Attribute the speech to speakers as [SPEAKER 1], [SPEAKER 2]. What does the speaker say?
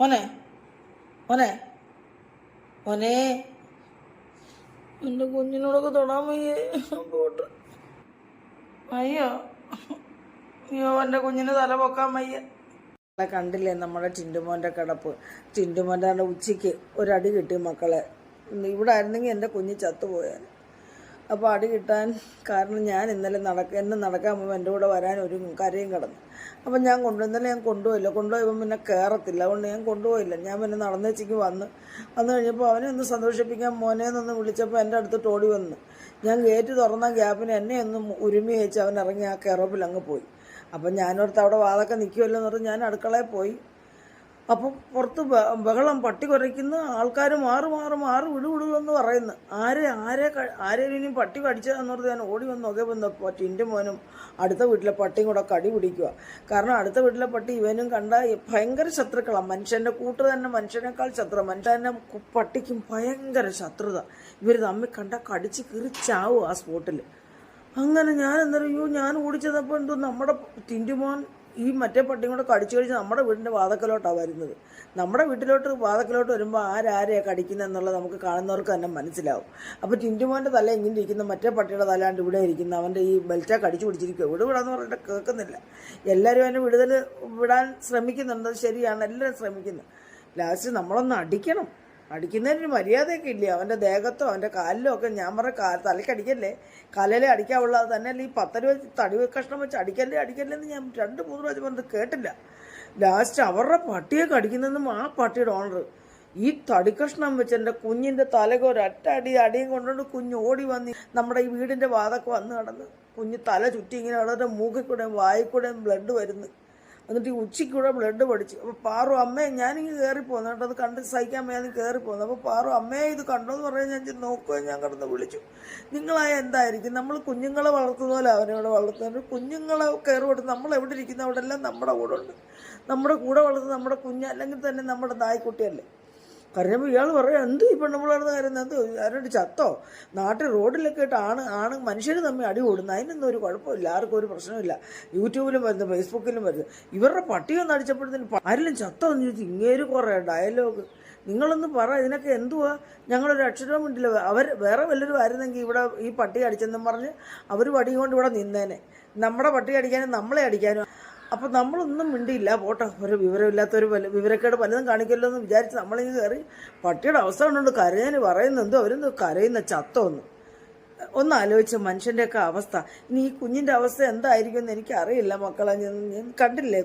[SPEAKER 1] മോനെ മോനെ മോനെ എൻ്റെ കുഞ്ഞിനോടൊക്കെ തൊടാൻ വയ്യേ പോട്ട് അയ്യോ അയ്യോ എൻ്റെ കുഞ്ഞിന് തല പൊക്കാൻ വയ്യ. കണ്ടില്ലേ നമ്മുടെ ടിൻറ്റുമോൻ്റെ കിടപ്പ്. ടിൻറ്റുമോൻ്റെ ഉച്ചയ്ക്ക് ഒരടി കിട്ടി മക്കളെ. ഇവിടെ ആയിരുന്നെങ്കിൽ എൻ്റെ കുഞ്ഞ് ചത്തുപോയാൽ. അപ്പോൾ അടി കിട്ടാൻ കാരണം ഞാൻ ഇന്നലെ എന്നെ നടക്കാൻ പോകുമ്പോൾ എൻ്റെ കൂടെ വരാൻ ഒരു കരയും കിടന്നു. അപ്പം ഇന്നലെ ഞാൻ കൊണ്ടുപോയില്ല. കൊണ്ടുപോയപ്പോൾ പിന്നെ കയറത്തില്ല. അതുകൊണ്ട് ഞാൻ കൊണ്ടുപോയില്ല. ഞാൻ പിന്നെ നടന്നേച്ചിക്ക് വന്നു കഴിഞ്ഞപ്പോൾ അവനെ ഒന്ന് സന്തോഷിപ്പിക്കാൻ മോനേന്നൊന്ന് വിളിച്ചപ്പോൾ എൻ്റെ അടുത്ത് ഓടി വന്ന് ഞാൻ ഗേറ്റ് തുറന്ന ഗ്യാപ്പിന് എന്നെ ഒന്ന് ഉരുമി വെച്ച് അവൻ ഇറങ്ങി ആ കയറോപ്പിൽ അങ്ങ് പോയി. അപ്പം ഞാനോർത്ത് അവിടെ വാതൊക്കെ നിൽക്കുമല്ലോ എന്ന് പറഞ്ഞ് ഞാൻ അടുക്കളയിൽ പോയി. അപ്പം പുറത്ത് ബഹളം, പട്ടി കുരയ്ക്കുന്ന ആൾക്കാർ മാറ് വിടുവിടുവെന്ന് പറയുന്നു. ആരെയും ഇനിയും പട്ടി കടിച്ചതെന്ന് പറഞ്ഞ് ഞാൻ ഓടി വന്ന് നോക്കിയപ്പോൾ ടിൻ്റെ മോനും അടുത്ത വീട്ടിലെ പട്ടിയും കൂടെ കടി പിടിക്കുക. കാരണം അടുത്ത വീട്ടിലെ പട്ടി ഇവനും കണ്ട ഭയങ്കര ശത്രുക്കളാണ്. മനുഷ്യൻ്റെ കൂട്ട് തന്നെ മനുഷ്യനേക്കാൾ ശത്രു. മനുഷ്യൻ്റെ പട്ടിക്കും ഭയങ്കര ശത്രുത. ഇവർ തമ്മിൽ കണ്ട കടിച്ച് കീറിച്ചാവും ആ സ്പോട്ടിൽ. അങ്ങനെ ഞാൻ എന്തറിയോ ഞാൻ ഓടിച്ചതപ്പോൾ എന്തോ നമ്മുടെ ടിൻറ്റുമോൻ ഈ മറ്റേ പട്ടിയും കൂടെ കടിച്ച് നമ്മുടെ വീടിൻ്റെ വാതക്കലോട്ടാണ് വരുന്നത്. നമ്മുടെ വാതക്കലോട്ട് വരുമ്പോൾ ആരെയാണ് കടിക്കുന്നതെന്നുള്ളത് നമുക്ക് കാണുന്നവർക്ക് തന്നെ മനസ്സിലാവും. അപ്പോൾ ടിൻറ്റുമോൻ്റെ തല ഇങ്ങനെ ഇരിക്കുന്ന മറ്റേ പട്ടിയുടെ തലാണ്ട് ഇവിടെ ഇരിക്കുന്ന അവൻ്റെ ഈ ബെൽറ്റാ കടിച്ചു പിടിച്ചിരിക്കുക. വിടാന്ന് പറഞ്ഞിട്ട് കേൾക്കുന്നില്ല. എല്ലാവരും അവനെ വിടാൻ ശ്രമിക്കുന്നുണ്ട്. ശരിയാണ്, എല്ലാവരും ശ്രമിക്കുന്നു. ലാസ്റ്റ് നമ്മളൊന്ന് അടിക്കുന്നതിനൊരു മര്യാദയൊക്കെ ഇല്ല. അവൻ്റെ ദേഹത്തോ അവൻ്റെ കാലിലോ ഒക്കെ ഞാൻ പറഞ്ഞ തലയ്ക്കടിക്കല്ലേ, കലയിലെ അടിക്കാവുള്ളത് തന്നെ. ഈ 10 രൂപ തടി കഷ്ണം വെച്ച് അടിക്കല്ലേ എന്ന് ഞാൻ 2-3 പ്രാവശ്യം പറഞ്ഞത് കേട്ടില്ല. ലാസ്റ്റ് അവരുടെ പട്ടിയെ കടിക്കുന്നതെന്നും ആ പട്ടിയുടെ ഓണർ ഈ തടിക്കഷ്ണം വെച്ച് എൻ്റെ കുഞ്ഞിൻ്റെ തലക്ക് ഒരൊറ്റ അടിയും കൊണ്ടുകൊണ്ട് കുഞ്ഞ് ഓടി വന്ന് നമ്മുടെ ഈ വീടിൻ്റെ വാതൊക്കെ വന്ന് കിടന്ന് കുഞ്ഞ് തല ചുറ്റി ഇങ്ങനെ കിടന്നിട്ട് മൂക്കിൽ കൂടെയും വായിൽ കൂടെയും ബ്ലഡ് വരുന്നു. എന്നിട്ട് ഈ ഉച്ചയ്ക്കൂടെ ബ്ലഡ് പഠിച്ചു. അപ്പോൾ പാറു അമ്മേ ഞാനിങ്ങനെ കയറിപ്പോന്നു കേട്ടോ. അത് കണ്ട് സഹിക്കാൻ വയ്യാതെ കയറിപ്പോന്നു. അപ്പോൾ പാറു അമ്മേ ഇത് കണ്ടോന്ന് പറഞ്ഞാൽ ഞാൻ നോക്കുകയും ഞാൻ കിടന്ന് വിളിച്ചു. നിങ്ങളായ എന്തായിരിക്കും? നമ്മൾ കുഞ്ഞുങ്ങളെ വളർത്തുന്ന പോലെ അവനോട് വളർത്തുന്നുണ്ട്. കുഞ്ഞുങ്ങളെ കയറി കൊടുത്ത് നമ്മൾ എവിടെ ഇരിക്കുന്ന അവിടെ എല്ലാം നമ്മുടെ കൂടെ ഉണ്ട്. നമ്മുടെ കൂടെ വളർത്തുന്ന നമ്മുടെ കുഞ്ഞ് അല്ലെങ്കിൽ തന്നെ നമ്മുടെ നായ്ക്കുട്ടിയല്ലേ. കരഞ്ഞപ്പോൾ ഇയാൾ പറയാം എന്ത് ഈ പെണ്ണുപിള്ളേർന്ന് കാര്യം എന്ത് ആരോട് ചത്തോ? നാട്ടിൽ റോഡിലൊക്കെ ഇട്ട് ആണ് മനുഷ്യർ തമ്മിൽ അടി കൂടുന്നു. അതിനൊന്നും ഒരു കുഴപ്പമില്ല, ആർക്കും ഒരു പ്രശ്നമില്ല. യൂട്യൂബിലും വരുന്നു, ഫേസ്ബുക്കിലും വരുന്നു. ഇവരുടെ പട്ടിയൊന്നും അടിച്ചപ്പോഴത്തേന് ആരെങ്കിലും ചത്തോ എന്ന് ചോദിച്ചു. ഇങ്ങേര് കുറേ ഡയലോഗ്. നിങ്ങളൊന്ന് പറ, ഇതിനൊക്കെ എന്തുവാ? ഞങ്ങളൊരു അക്ഷരവും മിണ്ടില്ല. വേറെ വല്ലവരും ആയിരുന്നെങ്കിൽ ഇവിടെ ഈ പട്ടി അടിച്ചെന്നും പറഞ്ഞ് അവർ പട്ടിയും കൊണ്ട് ഇവിടെ നിന്നേനെ. നമ്മുടെ പട്ടി അടിക്കാനും നമ്മളെ അടിക്കാനും. അപ്പോൾ നമ്മളൊന്നും മിണ്ടിയില്ല. പോട്ടെ, ഒരു വിവരമില്ലാത്തൊരു വിവരക്കേട് പലതും കാണിക്കല്ലോ എന്ന് വിചാരിച്ച് നമ്മളിങ്ങനെ കയറി പട്ടിയുടെ അവസ്ഥ കൊണ്ടുണ്ട് കരയാൻ പറയുന്നെന്തോ അവരെന്തോ കരയുന്ന ചത്തോ ഒന്ന് ആലോചിച്ച മനുഷ്യൻ്റെയൊക്കെ അവസ്ഥ. ഇനി ഈ കുഞ്ഞിൻ്റെ അവസ്ഥ എന്തായിരിക്കും എന്ന് എനിക്കറിയില്ല മക്കളെ. ഞാൻ കണ്ടില്ലേ